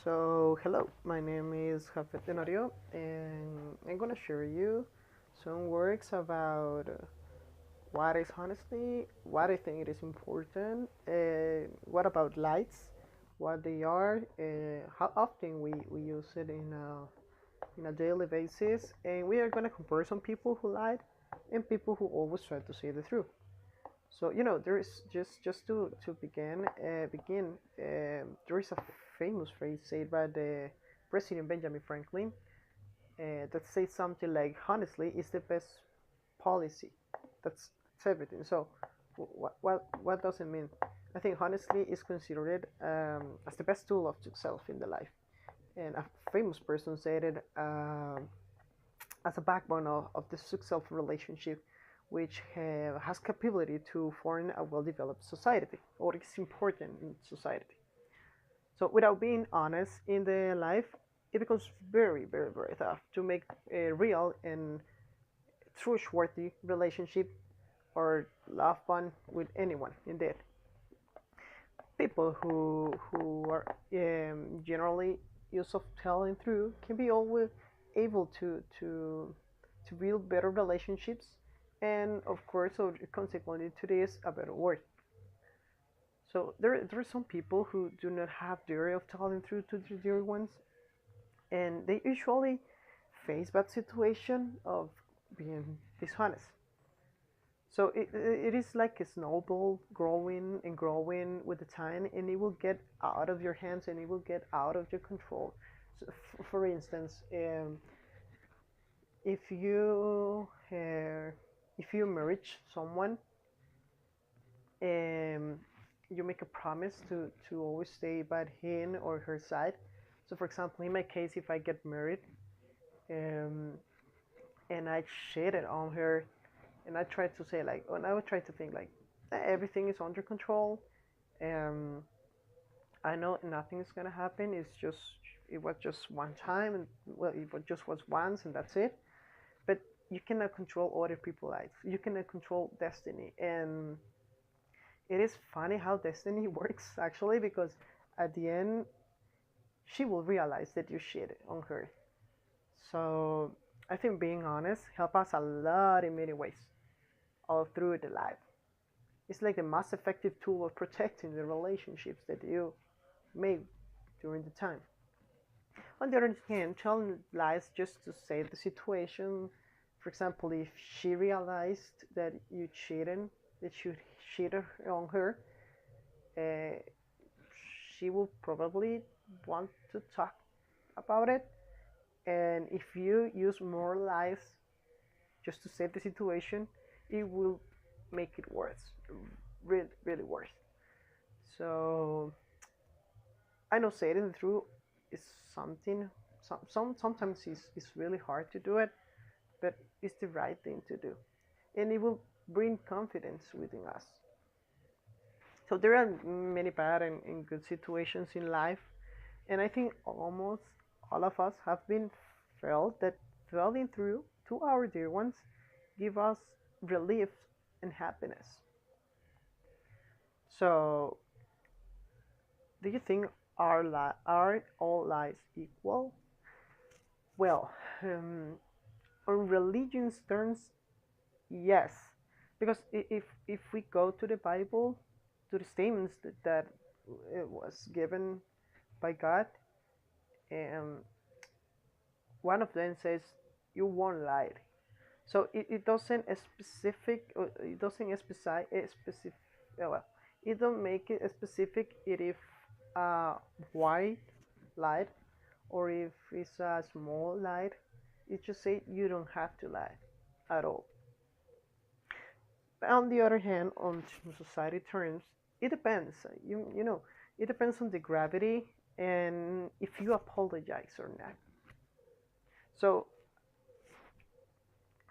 Hello, my name is jafeth and I'm gonna share you some words about what is honestly, what I think it is important, what about lights, what they are, how often we use it in a daily basis, and we are gonna compare some people who lied and people who always try to say the truth. There is just to begin. There is a famous phrase said by the President Benjamin Franklin that says something like, "Honestly, is the best policy." That's everything. So, what does it mean? I think honestly is considered as the best tool of success in the life, and a famous person said it as a backbone of the successful relationship which has capability to form a well-developed society or is important in society. So without being honest in the life, it becomes very, very, very tough to make a real and trustworthy relationship or love bond with anyone. Indeed, people who are generally used of telling through can be always able to build better relationships, and of course, so consequently to this, a better world. So there are some people who do not have the area of telling through to their dear ones, and they usually face that situation of being dishonest. So it is like a snowball growing and growing with the time, and it will get out of your hands and it will get out of your control. So, for instance, if you marry someone, um, you make a promise to always stay by him or her side. So, for example, in my case, if I get married, um, and I cheated on her, and I try to say like, and I would try to think like, everything is under control. Um, I know nothing is gonna happen. It was just one time, and well, it was once, and that's it. But you cannot control other people's lives. You cannot control destiny, and it is funny how destiny works actually, because at the end she will realize that you cheated on her. So I think being honest help us a lot in many ways all through the life. It's like the most effective tool of protecting the relationships that you made during the time. On the other hand, telling lies just to save the situation. For example, if she realized that you cheated, that you cheated on her, uh, she will probably want to talk about it. And if you use more lies just to save the situation, it will make it worse, really, really worse. So I know saying the truth is something. Sometimes it's really hard to do it, but it's the right thing to do, and it will bring confidence within us. So there are many bad and good situations in life, and I think almost all of us have been felt that dwelling through to our dear ones give us relief and happiness. So, do you think are all lives equal? Well, on religion's terms, yes, because if we go to the Bible, to the statements that it was given by God, and one of them says you won't lie. So it doesn't a specific, it doesn't specify a specific. Well, it don't make it a specific. It if white light or if it's a small light. It just say you don't have to lie at all. But on the other hand, on society terms, it depends. It depends on the gravity and if you apologize or not. So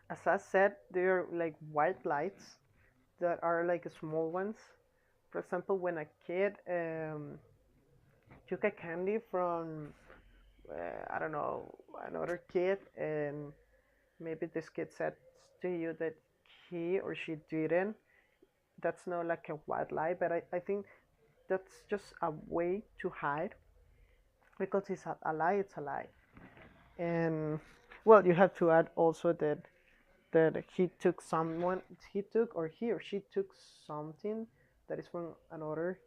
as I said, there are like white lights that are like small ones. For example, when a kid took a candy from I don't know, another kid, and maybe this kid said to you that he or she didn't. That's not like a white lie, but I think that's just a way to hide because it's a lie, it's a lie. And well, you have to add also that he took or he or she took something that is from another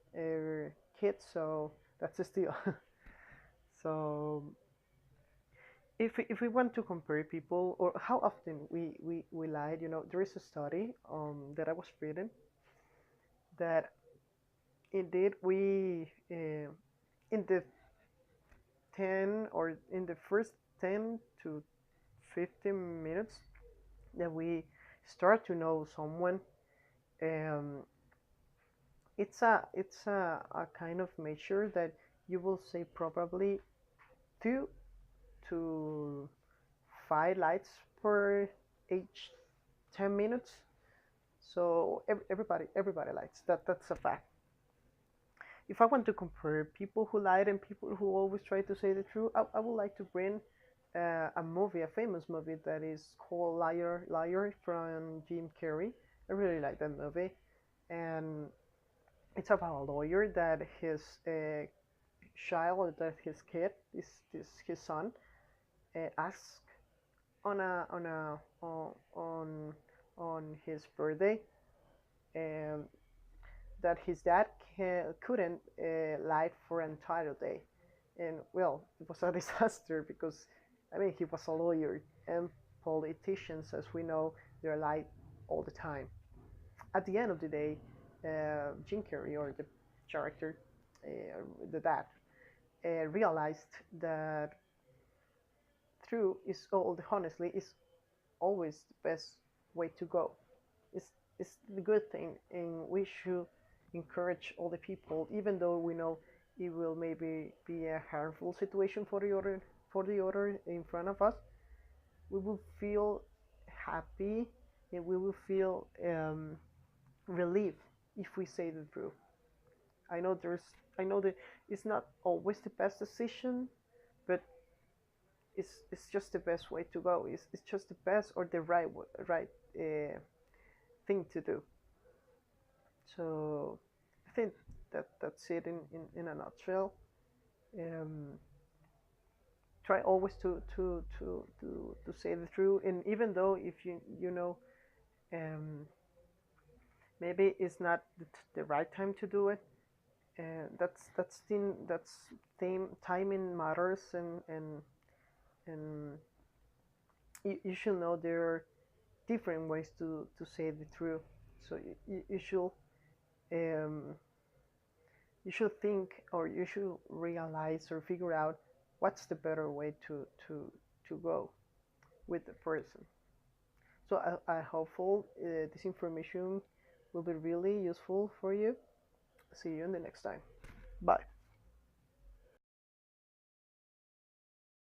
kid, so that's a steal. So if we want to compare people or how often we lied, there is a study that I was reading that indeed we in the 10 or in the first 10 to 15 minutes that we start to know someone, um, it's a kind of measure that you will say probably 2 to 5 lights per each 10 minutes. So everybody likes that. That's a fact. If I want to compare people who lied and people who always try to say the truth, I would like to bring a movie, a famous movie that is called Liar Liar from Jim Carrey. I really like that movie, and it's about a lawyer that his child, that his kid, this his son, asks on his birthday, um, that his dad couldn't lie for an entire day, and well, it was a disaster because, I mean, he was a lawyer, and politicians, as we know, they lie all the time. At the end of the day, Jim Carrey, or the character, the dad, realized that true is all honestly is always the best way to go. It's, it's the good thing, and we should encourage all the people, even though we know it will maybe be a harmful situation for the other in front of us. We will feel happy, and we will feel relief if we say the truth. I know I know that it's not always the best decision, but it's just the best way to go. It's just the best or the right thing to do. So I think that's it in a nutshell. Um, Try always to say the truth, and even though if um, maybe it's not the right time to do it, that's thing timing matters, and you should know there are different ways to say the truth. So um, you should think, or you should realize or figure out what's the better way to go with the person. So I hopeful this information will be really useful for you. See you in the next time. Bye.